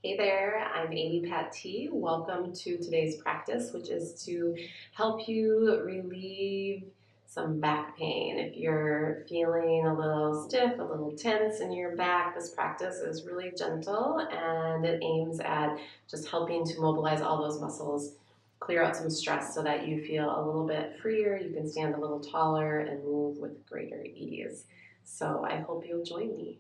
Hey there, I'm Amy Patee. Welcome to today's practice, which is to help you relieve some back pain. If you're feeling a little stiff, a little tense in your back, this practice is really gentle and it aims at just helping to mobilize all those muscles, clear out some stress so that you feel a little bit freer, you can stand a little taller and move with greater ease. So I hope you'll join me.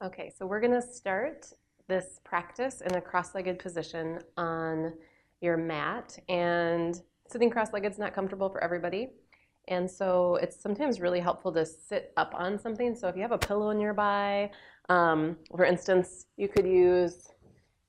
Okay, so we're going to start this practice in a cross-legged position on your mat. And sitting cross-legged is not comfortable for everybody. And so it's sometimes really helpful to sit up on something. So if you have a pillow nearby, for instance, you could use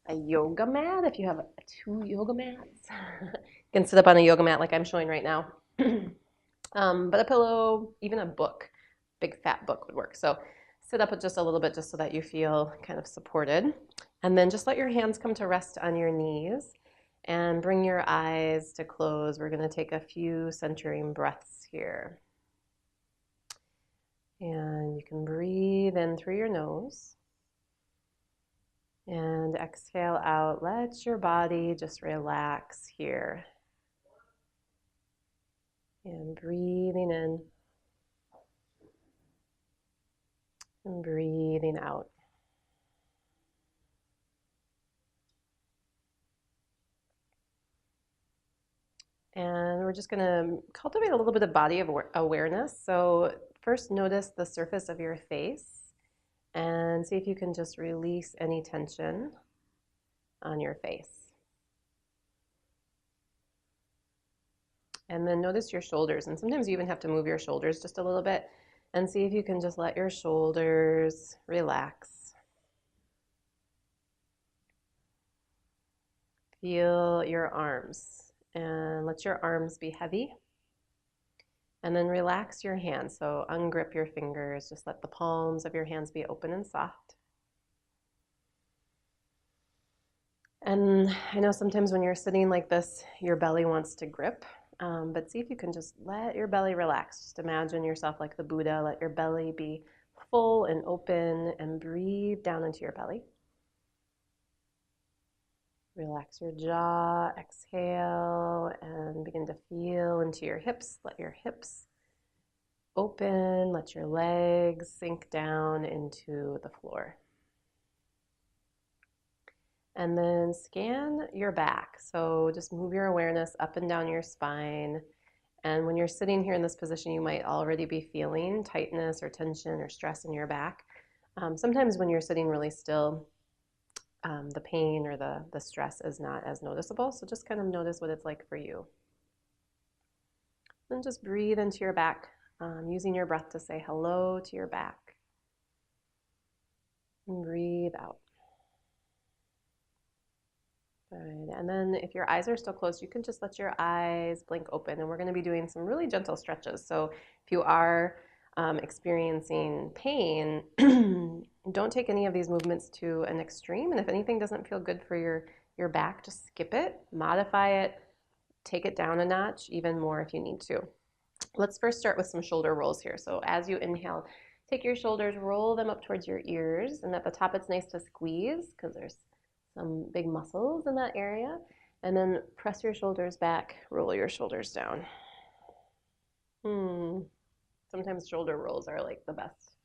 a yoga mat if you have 2 yoga mats. You can sit up on a yoga mat like I'm showing right now. But a pillow, even a book, big fat book would work. So sit up just a little bit just so that you feel kind of supported. And then just let your hands come to rest on your knees and bring your eyes to close. We're going to take a few centering breaths here. And you can breathe in through your nose and exhale out. Let your body just relax here. And breathing in and breathing out. And we're just going to cultivate a little bit of body awareness. So first notice the surface of your face and see if you can just release any tension on your face. And then notice your shoulders. And sometimes you even have to move your shoulders just a little bit and see if you can just let your shoulders relax. Feel your arms and let your arms be heavy. And then relax your hands. So ungrip your fingers. Just let the palms of your hands be open and soft. And I know sometimes when you're sitting like this, your belly wants to grip. But see if you can just let your belly relax. Just imagine yourself like the Buddha. Let your belly be full and open and breathe down into your belly. Relax your jaw, exhale, and begin to feel into your hips. Let your hips open, let your legs sink down into the floor. And then scan your back. So just move your awareness up and down your spine. And when you're sitting here in this position, you might already be feeling tightness or tension or stress in your back. Sometimes when you're sitting really still, the pain or the stress is not as noticeable. So just kind of notice what it's like for you. Then just breathe into your back, using your breath to say hello to your back. And breathe out. Good. And then if your eyes are still closed, you can just let your eyes blink open. And we're going to be doing some really gentle stretches. So if you are experiencing pain, don't take any of these movements to an extreme. And if anything doesn't feel good for your back, just skip it, modify it, take it down a notch, even more if you need to. Let's first start with some shoulder rolls here. So as you inhale, take your shoulders, roll them up towards your ears. And at the top, it's nice to squeeze because there's some big muscles in that area. And then press your shoulders back, roll your shoulders down. Sometimes shoulder rolls are like the best.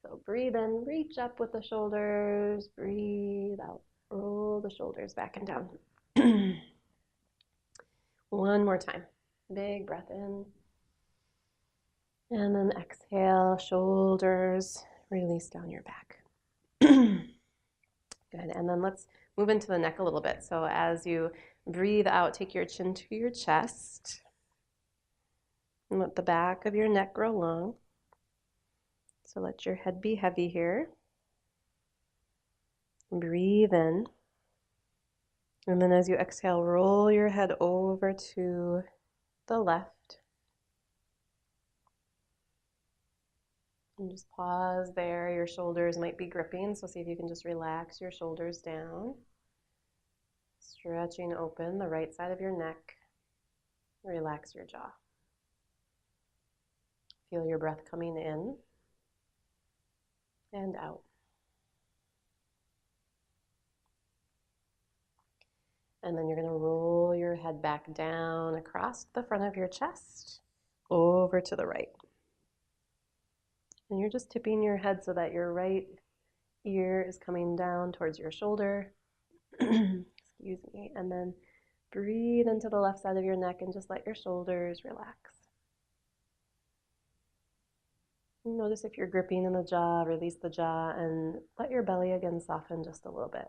So breathe in, reach up with the shoulders, breathe out, roll the shoulders back and down. One more time. Big breath in. And then exhale, shoulders, release down your back. Good. And then let's move into the neck a little bit. So as you breathe out, take your chin to your chest. And let the back of your neck grow long. So let your head be heavy here. Breathe in. And then as you exhale, roll your head over to the left. And just pause there. Your shoulders might be gripping, so see if you can just relax your shoulders down. Stretching open the right side of your neck. Relax your jaw. Feel your breath coming in and out. And then you're going to roll your head back down across the front of your chest, over to the right. And you're just tipping your head so that your right ear is coming down towards your shoulder. Excuse me. And then breathe into the left side of your neck and just let your shoulders relax. Notice if you're gripping in the jaw, release the jaw, and let your belly again soften just a little bit.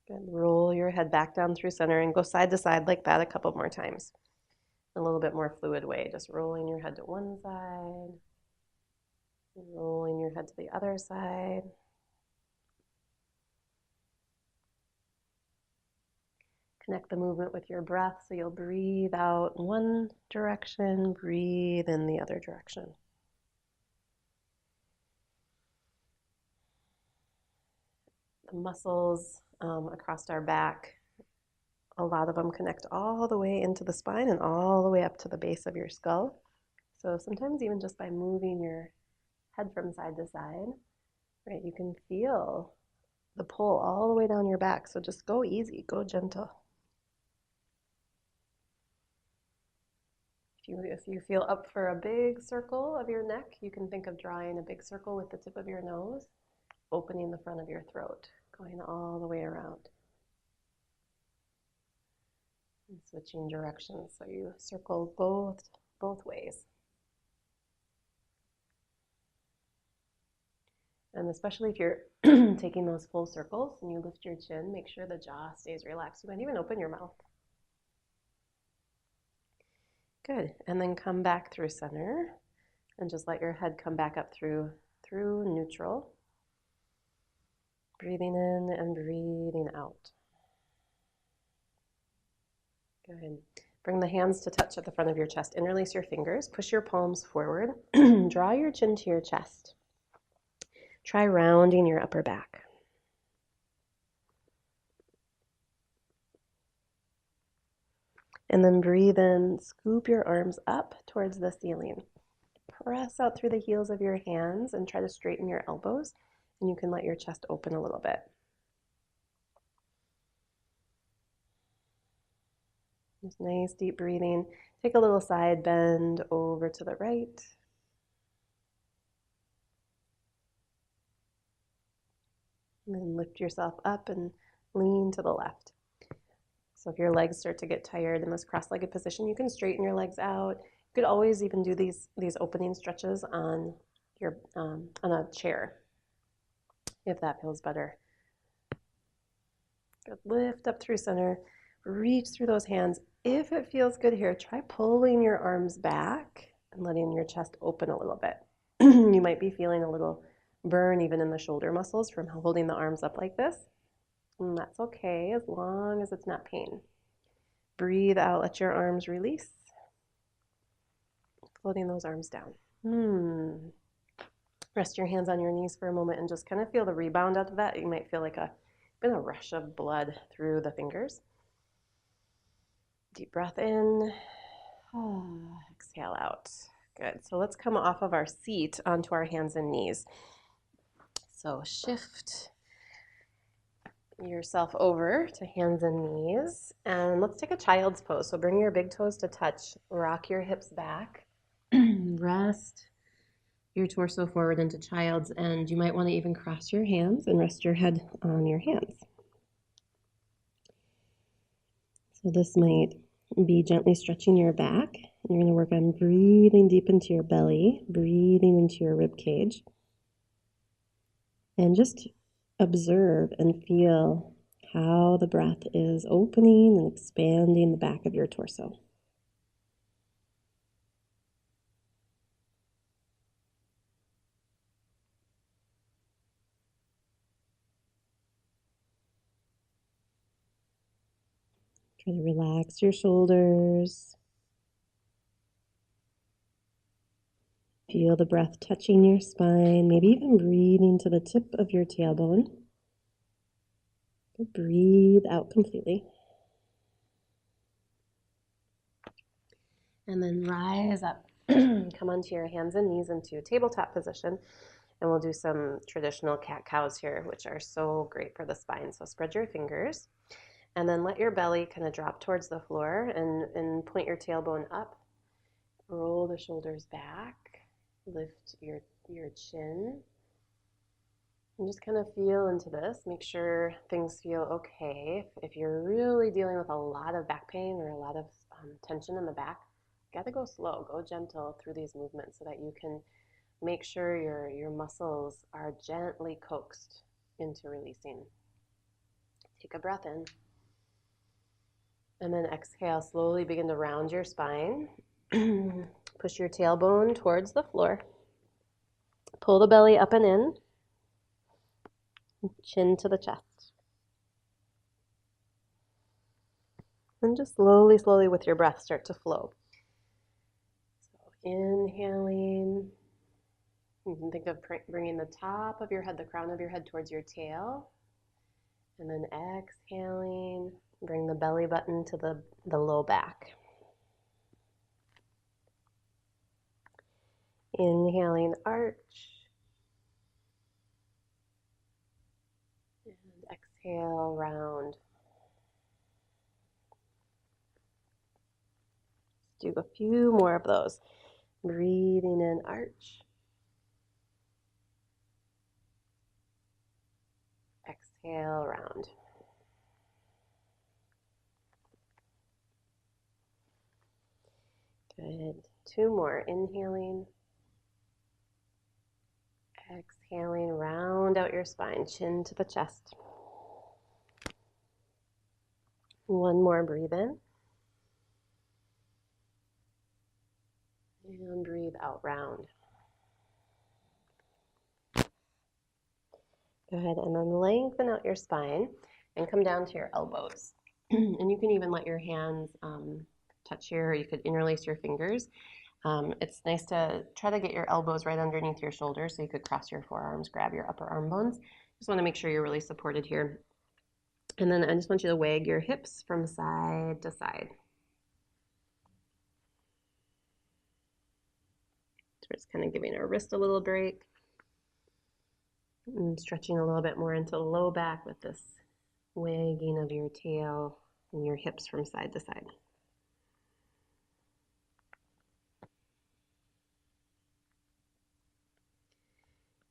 Good. Roll your head back down through center and go side to side like that a couple more times. A little bit more fluid way, just rolling your head to one side, rolling your head to the other side. Connect the movement with your breath, so you'll breathe out one direction, breathe in the other direction. The muscles across our back, a lot of them connect all the way into the spine and all the way up to the base of your skull. So sometimes even just by moving your head from side to side, right, you can feel the pull all the way down your back. So just go easy, go gentle. If you feel up for a big circle of your neck, you can think of drawing a big circle with the tip of your nose, opening the front of your throat, going all the way around. And switching directions, so you circle both ways. And especially if you're taking those full circles and you lift your chin, make sure the jaw stays relaxed. You might even open your mouth. Good. And then come back through center and just let your head come back up through neutral. Breathing in and breathing out. Good. Bring the hands to touch at the front of your chest. Interlace your fingers. Push your palms forward. Draw your chin to your chest. Try rounding your upper back. And then breathe in, scoop your arms up towards the ceiling. Press out through the heels of your hands and try to straighten your elbows. And you can let your chest open a little bit. Just nice deep breathing. Take a little side bend over to the right. And then lift yourself up and lean to the left. So if your legs start to get tired in this cross-legged position, you can straighten your legs out. You could always even do these opening stretches on a chair, if that feels better. Good. Lift up through center. Reach through those hands. If it feels good here, try pulling your arms back and letting your chest open a little bit. You might be feeling a little burn even in the shoulder muscles from holding the arms up like this. And that's okay as long as it's not pain. Breathe out, let your arms release. Floating those arms down. Rest your hands on your knees for a moment and just kind of feel the rebound out of that. You might feel like a rush of blood through the fingers. Deep breath in. Exhale out. Good. So let's come off of our seat onto our hands and knees. So shift yourself over to hands and knees. And let's take a child's pose. So bring your big toes to touch. Rock your hips back. Rest your torso forward into child's. And you might want to even cross your hands and rest your head on your hands. So this might be gently stretching your back. You're going to work on breathing deep into your belly, breathing into your rib cage. And just observe and feel how the breath is opening and expanding the back of your torso. Try to relax your shoulders. Feel the breath touching your spine, maybe even breathing to the tip of your tailbone. Breathe out completely. And then rise up. Come onto your hands and knees into tabletop position. And we'll do some traditional cat-cows here, which are so great for the spine. So spread your fingers. And then let your belly kind of drop towards the floor and point your tailbone up. Roll the shoulders back. Lift your chin. And just kind of feel into this. Make sure things feel okay. If you're really dealing with a lot of back pain or a lot of tension in the back, you gotta go slow, go gentle through these movements so that you can make sure your muscles are gently coaxed into releasing. Take a breath in. And then exhale, slowly begin to round your spine. Push your tailbone towards the floor. Pull the belly up and in. Chin to the chest. And just slowly, slowly with your breath start to flow. So inhaling. You can think of bringing the top of your head, the crown of your head towards your tail. And then exhaling, bring the belly button to the low back. Inhaling, arch. And exhale, round. Do a few more of those. Breathing in, arch. Exhale, round. Good. Two more. Inhaling. Exhaling, round out your spine, chin to the chest. One more, breathe in. And breathe out, round. Go ahead and then lengthen out your spine and come down to your elbows. And you can even let your hands touch here, or you could interlace your fingers. It's nice to try to get your elbows right underneath your shoulders so you could cross your forearms, grab your upper arm bones. Just want to make sure you're really supported here. And then I just want you to wag your hips from side to side. So we're just kind of giving our wrist a little break and stretching a little bit more into the low back with this wagging of your tail and your hips from side to side.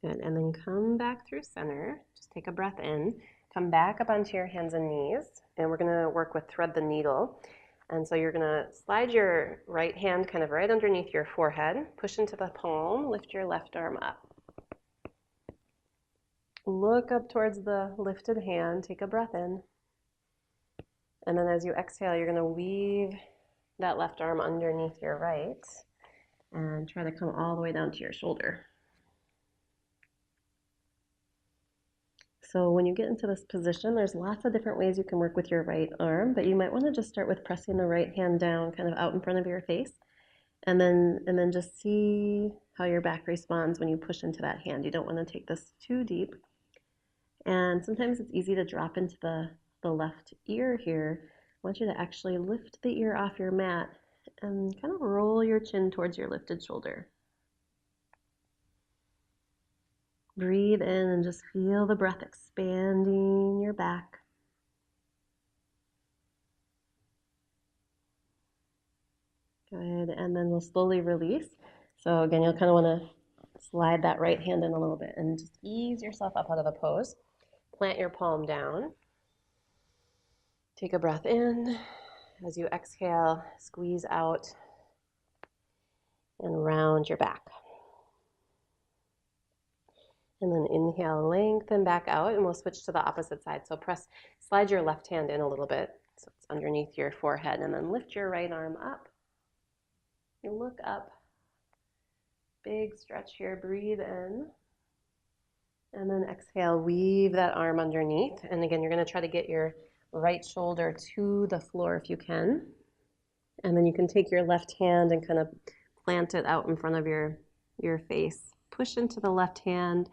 Good, and then come back through center. Just take a breath in. Come back up onto your hands and knees, and we're gonna work with thread the needle. And so you're gonna slide your right hand kind of right underneath your forehead, push into the palm, lift your left arm up. Look up towards the lifted hand, take a breath in. And then as you exhale, you're gonna weave that left arm underneath your right and try to come all the way down to your shoulder. So when you get into this position, there's lots of different ways you can work with your right arm, but you might want to just start with pressing the right hand down kind of out in front of your face, and then just see how your back responds when you push into that hand. You don't want to take this too deep. And sometimes it's easy to drop into the left ear here. I want you to actually lift the ear off your mat and kind of roll your chin towards your lifted shoulder. Breathe in and just feel the breath expanding your back. Good, and then we'll slowly release. So again, you'll kind of want to slide that right hand in a little bit and just ease yourself up out of the pose. Plant your palm down. Take a breath in. As you exhale, squeeze out and round your back. And then inhale, lengthen back out, and we'll switch to the opposite side. So slide your left hand in a little bit so it's underneath your forehead, and then lift your right arm up. You look up. Big stretch here, breathe in. And then exhale, weave that arm underneath. And again, you're gonna try to get your right shoulder to the floor if you can. And then you can take your left hand and kind of plant it out in front of your face. Push into the left hand,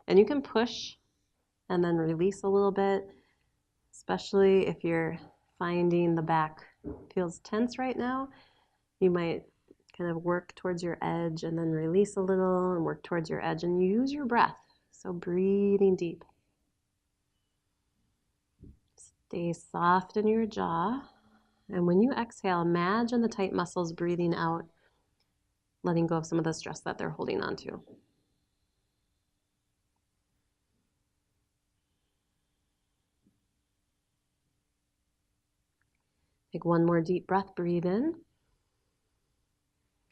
and you can push and then release a little bit. especially if you're finding the back feels tense right now. You might kind of work towards your edge and then release a little and work towards your edge and use your breath. So breathing deep. Stay soft in your jaw. And when you exhale, imagine the tight muscles breathing out, letting go of some of the stress that they're holding on to. Take one more deep breath, breathe in.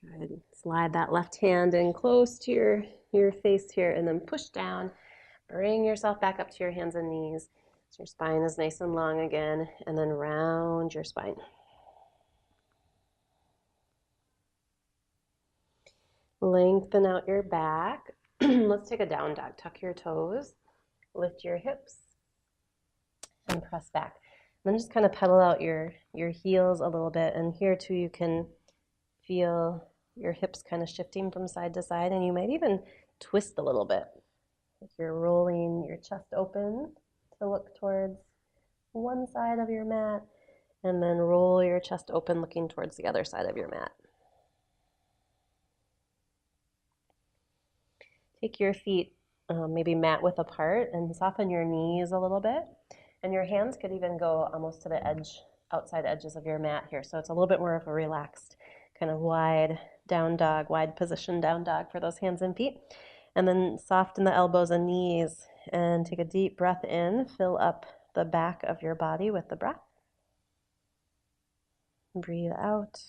Good. Slide that left hand in close to your face here and then push down. Bring yourself back up to your hands and knees. So your spine is nice and long again, and then round your spine. Lengthen out your back. Let's take a down dog. Tuck your toes, lift your hips, and press back. And then just kind of pedal out your heels a little bit. And here too, you can feel your hips kind of shifting from side to side, and you might even twist a little bit. If you're rolling your chest open to look towards one side of your mat, and then roll your chest open looking towards the other side of your mat. Take your feet maybe mat width apart and soften your knees a little bit. And your hands could even go almost to the outside edges of your mat here. So it's a little bit more of a relaxed, kind of wide down dog, wide position down dog for those hands and feet. And then soften the elbows and knees and take a deep breath in. Fill up the back of your body with the breath. Breathe out.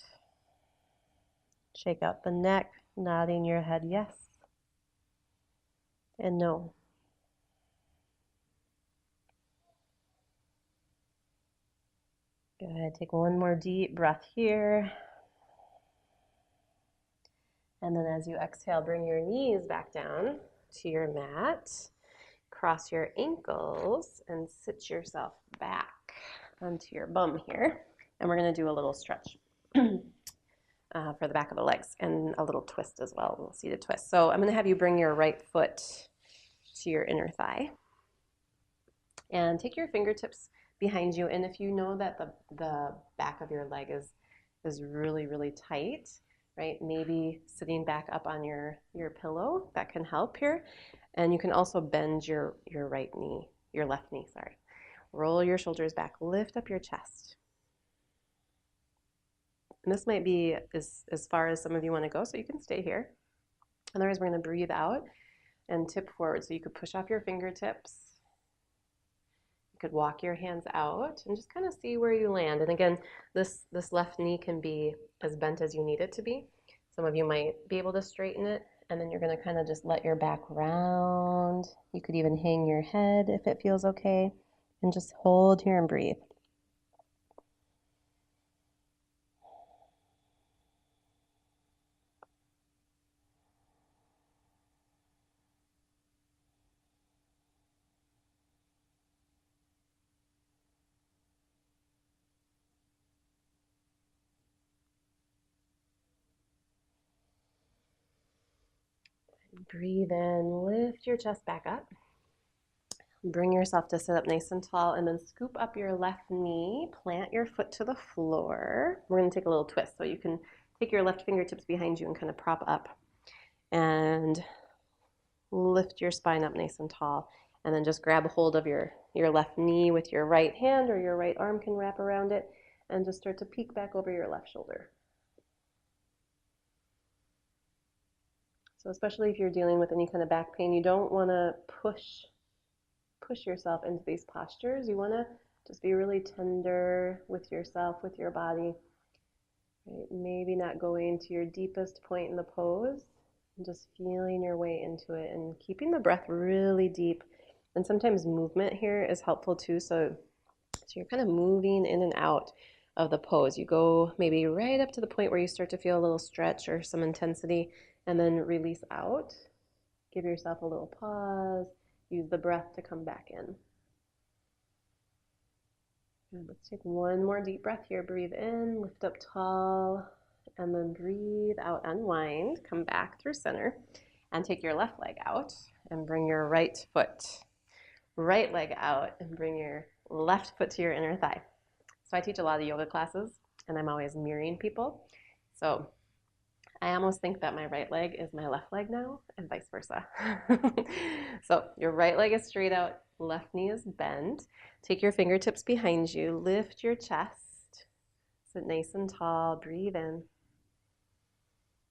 Shake out the neck, nodding your head yes and no. Good. Take one more deep breath here. And then as you exhale, bring your knees back down to your mat. Cross your ankles and sit yourself back onto your bum here. And we're going to do a little stretch for the back of the legs and a little twist as well. We'll see the twist. So I'm going to have you bring your right foot to your inner thigh. And take your fingertips behind you. And if you know that the back of your leg is really, really tight, right? Maybe sitting back up on your pillow, that can help here. And you can also bend your right knee, your left knee, sorry. Roll your shoulders back, lift up your chest. And this might be as far as some of you want to go, so you can stay here. Otherwise, we're going to breathe out and tip forward. So you could push off your fingertips. You could walk your hands out and just kind of see where you land. And again, this left knee can be as bent as you need it to be. Some of you might be able to straighten it, and then you're going to kind of just let your back round. You could even hang your head if it feels okay, and just hold here and breathe. Breathe in, lift your chest back up. Bring yourself to sit up nice and tall, and then scoop up your left knee, plant your foot to the floor. We're going to take a little twist, so you can take your left fingertips behind you and kind of prop up and lift your spine up nice and tall, and then just grab a hold of your left knee with your right hand, or your right arm can wrap around it, and just start to peek back over your left shoulder. So especially if you're dealing with any kind of back pain, you don't want to push yourself into these postures. You want to just be really tender with yourself, with your body. Right? Maybe not going to your deepest point in the pose, and just feeling your way into it and keeping the breath really deep. And sometimes movement here is helpful too. So you're kind of moving in and out of the pose. You go maybe right up to the point where you start to feel a little stretch or some intensity, and then release out. Give yourself a little pause. Use the breath to come back in. And let's take one more deep breath here. Breathe in, lift up tall, and then breathe out, unwind. Come back through center, and take your left leg out, and bring your right foot, right leg out, and bring your left foot to your inner thigh. So I teach a lot of yoga classes, and I'm always mirroring people. So I almost think that my right leg is my left leg now, and vice versa. So your right leg is straight out, left knee is bent. Take your fingertips behind you, lift your chest, sit nice and tall, breathe in.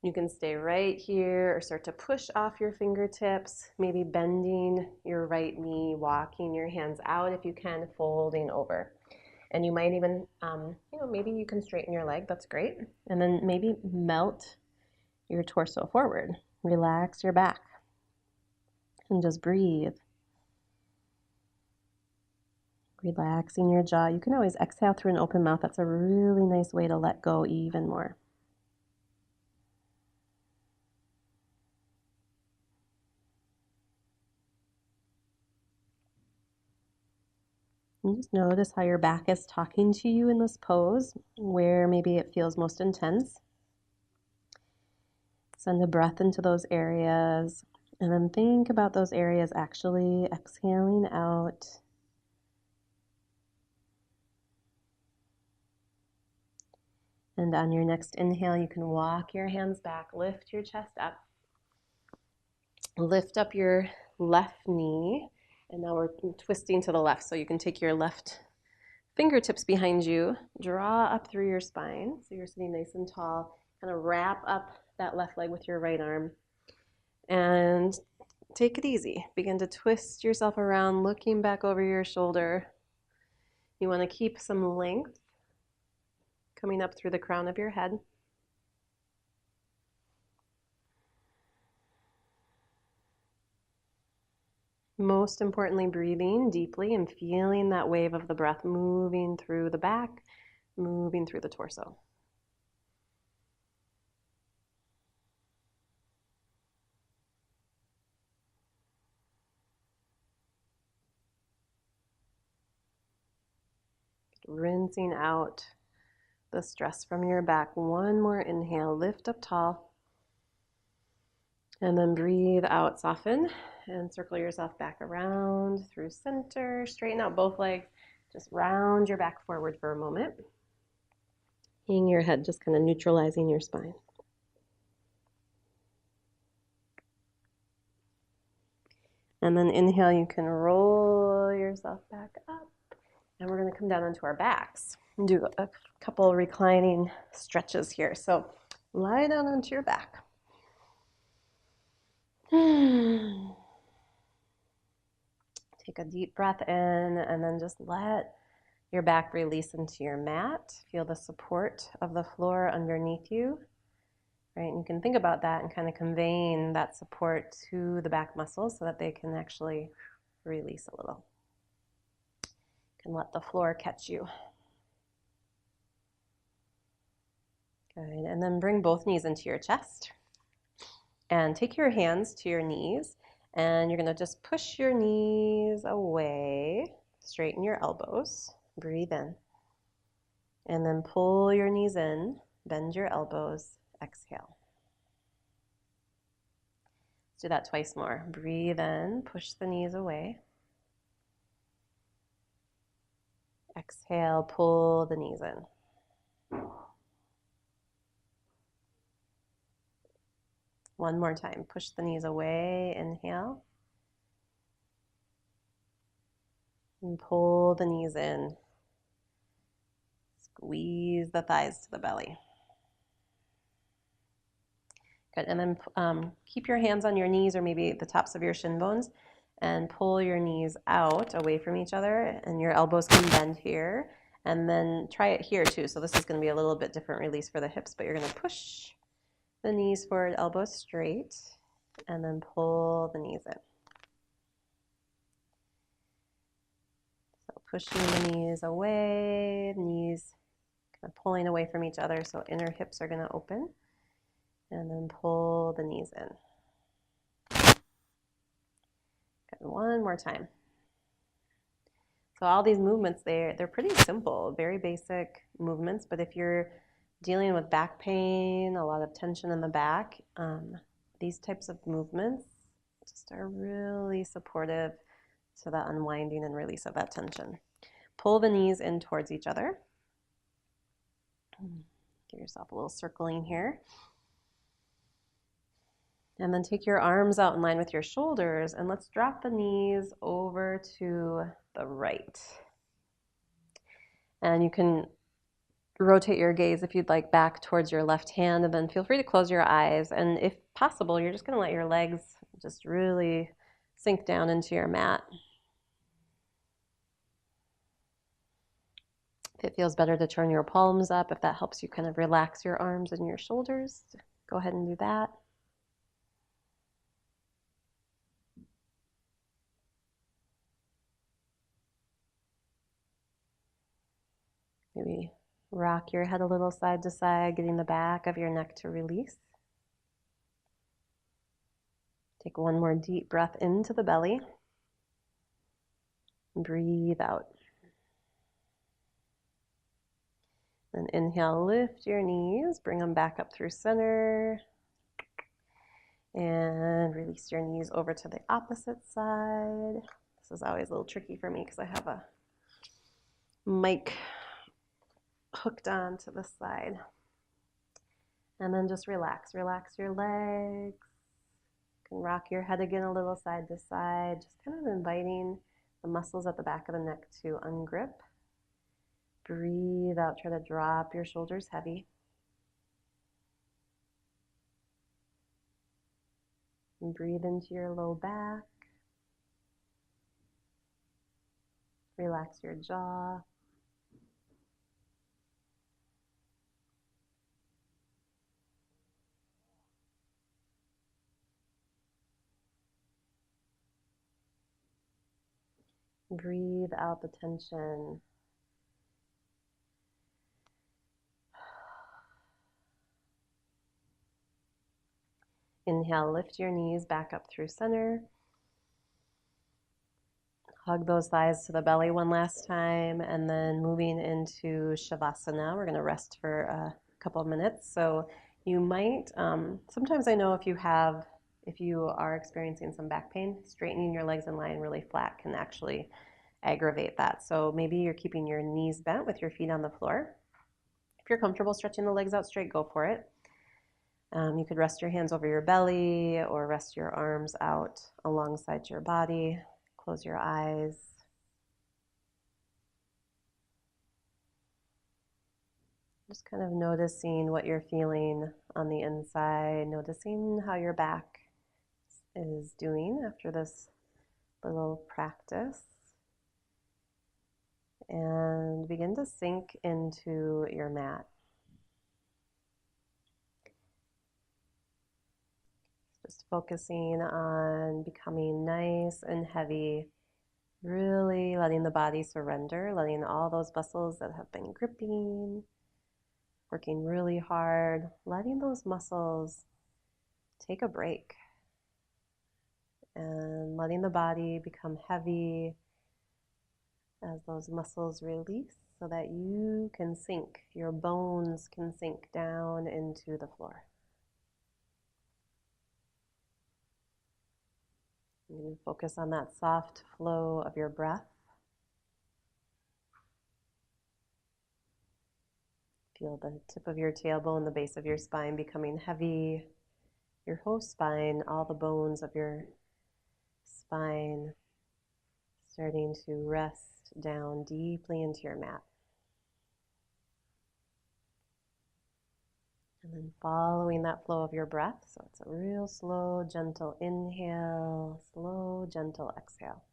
You can stay right here or start to push off your fingertips, maybe bending your right knee, walking your hands out if you can, folding over. And you might even, maybe you can straighten your leg, that's great. And then maybe melt your torso forward. Relax your back and just breathe. Relaxing your jaw. You can always exhale through an open mouth. That's a really nice way to let go even more. And just notice how your back is talking to you in this pose, where maybe it feels most intense. Send a breath into those areas, and then think about those areas actually exhaling out. And on your next inhale, you can walk your hands back, lift your chest up, lift up your left knee, and now we're twisting to the left. So you can take your left fingertips behind you, draw up through your spine, so you're sitting nice and tall, kind of wrap up that left leg with your right arm, and take it easy. Begin to twist yourself around, looking back over your shoulder. You want to keep some length coming up through the crown of your head. Most importantly, breathing deeply and feeling that wave of the breath moving through the back, moving through the torso. Rinsing out the stress from your back. One more inhale, lift up tall. And then breathe out, soften, and circle yourself back around through center. Straighten out both legs. Just round your back forward for a moment. Hang your head, just kind of neutralizing your spine. And then inhale, you can roll yourself back up. And we're going to come down onto our backs and do a couple reclining stretches here. So lie down onto your back. Take a deep breath in, and then just let your back release into your mat. Feel the support of the floor underneath you. Right? And you can think about that and kind of conveying that support to the back muscles so that they can actually release a little. You can let the floor catch you. Good. And then bring both knees into your chest. And take your hands to your knees. And you're going to just push your knees away. Straighten your elbows. Breathe in. And then pull your knees in. Bend your elbows. Exhale. Let's do that twice more. Breathe in. Push the knees away. Exhale. Pull the knees in. One more time. Push the knees away. Inhale. And pull the knees in. Squeeze the thighs to the belly. Good. And then keep your hands on your knees or maybe the tops of your shin bones and pull your knees out away from each other, and your elbows can bend here. And then try it here too. So this is going to be a little bit different release for the hips, but you're going to push the knees forward, elbows straight, and then pull the knees in. So pushing the knees away, knees kind of pulling away from each other, so inner hips are going to open, and then pull the knees in. Good. One more time. So all these movements, they're pretty simple, very basic movements, but if you're dealing with back pain, a lot of tension in the back, these types of movements just are really supportive to the unwinding and release of that tension. pull the knees in towards each other. Give yourself a little circling here. And then take your arms out in line with your shoulders, and let's drop the knees over to the right. And you can rotate your gaze if you'd like back towards your left hand, and then feel free to close your eyes. And if possible, you're just going to let your legs just really sink down into your mat. If it feels better to turn your palms up, if that helps you kind of relax your arms and your shoulders, go ahead and do that. Maybe rock your head a little side to side, getting the back of your neck to release. Take one more deep breath into the belly. Breathe out. Then inhale, lift your knees, bring them back up through center. And release your knees over to the opposite side. This is always a little tricky for me because I have a mic hooked on to the side. And then just relax. Relax your legs. You can rock your head again a little side to side, just kind of inviting the muscles at the back of the neck to ungrip. Breathe out. Try to drop your shoulders heavy. And breathe into your low back. Relax your jaw. Breathe out the tension. Inhale, lift your knees back up through center. Hug those thighs to the belly one last time, and then moving into Savasana. We're going to rest for a couple of minutes. So you might, sometimes I know if you are experiencing some back pain, straightening your legs in line really flat can actually aggravate that. So maybe you're keeping your knees bent with your feet on the floor. If you're comfortable stretching the legs out straight, go for it. You could rest your hands over your belly or rest your arms out alongside your body. Close your eyes. Just kind of noticing what you're feeling on the inside, noticing how your back is doing after this little practice. And begin to sink into your mat. Just focusing on becoming nice and heavy, really letting the body surrender, letting all those muscles that have been gripping, working really hard, letting those muscles take a break and letting the body become heavy as those muscles release so that you can sink, your bones can sink down into the floor. You focus on that soft flow of your breath. Feel the tip of your tailbone, the base of your spine becoming heavy. Your whole spine, all the bones of your spine starting to rest down deeply into your mat. And then following that flow of your breath, so it's a real slow, gentle inhale, slow, gentle exhale.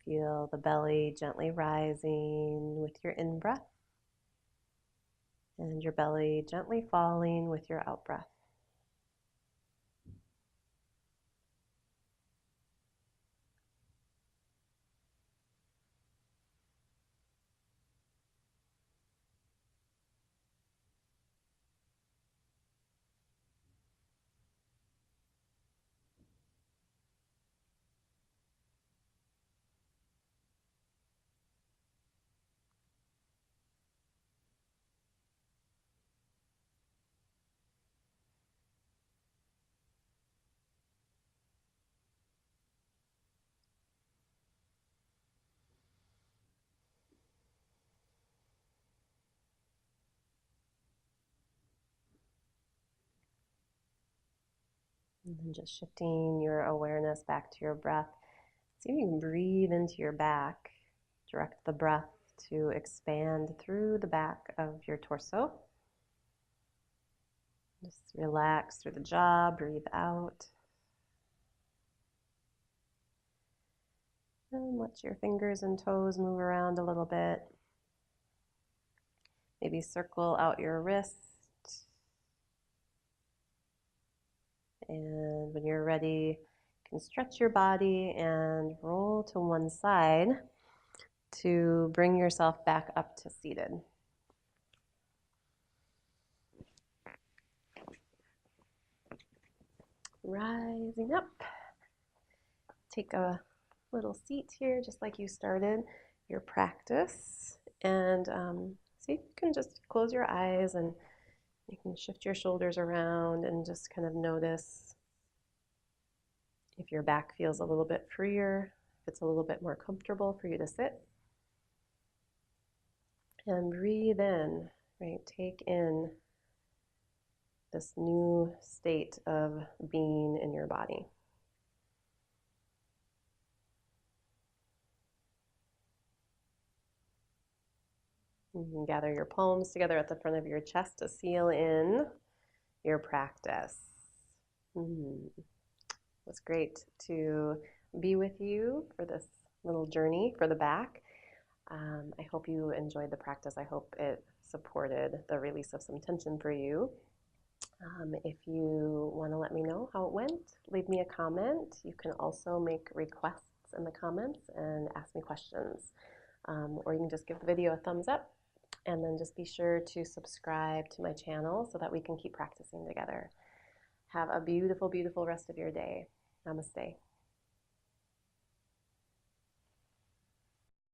Feel the belly gently rising with your in-breath and your belly gently falling with your out-breath. And then just shifting your awareness back to your breath. See if you can breathe into your back. Direct the breath to expand through the back of your torso. Just relax through the jaw, breathe out. And let your fingers and toes move around a little bit. Maybe circle out your wrist. And when you're ready, you can stretch your body and roll to one side to bring yourself back up to seated. Rising up. Take a little seat here, just like you started your practice. And see if you can just close your eyes and you can shift your shoulders around and just kind of notice if your back feels a little bit freer, if it's a little bit more comfortable for you to sit. And breathe in, right? Take in this new state of being in your body. You can gather your palms together at the front of your chest to seal in your practice. It was great to be with you for this little journey for the back. I hope you enjoyed the practice. I hope it supported the release of some tension for you. If you want to let me know how it went, leave me a comment. You can also make requests in the comments and ask me questions. Or you can just give the video a thumbs up, and then just be sure to subscribe to my channel so that we can keep practicing together. Have a beautiful, beautiful rest of your day. Namaste.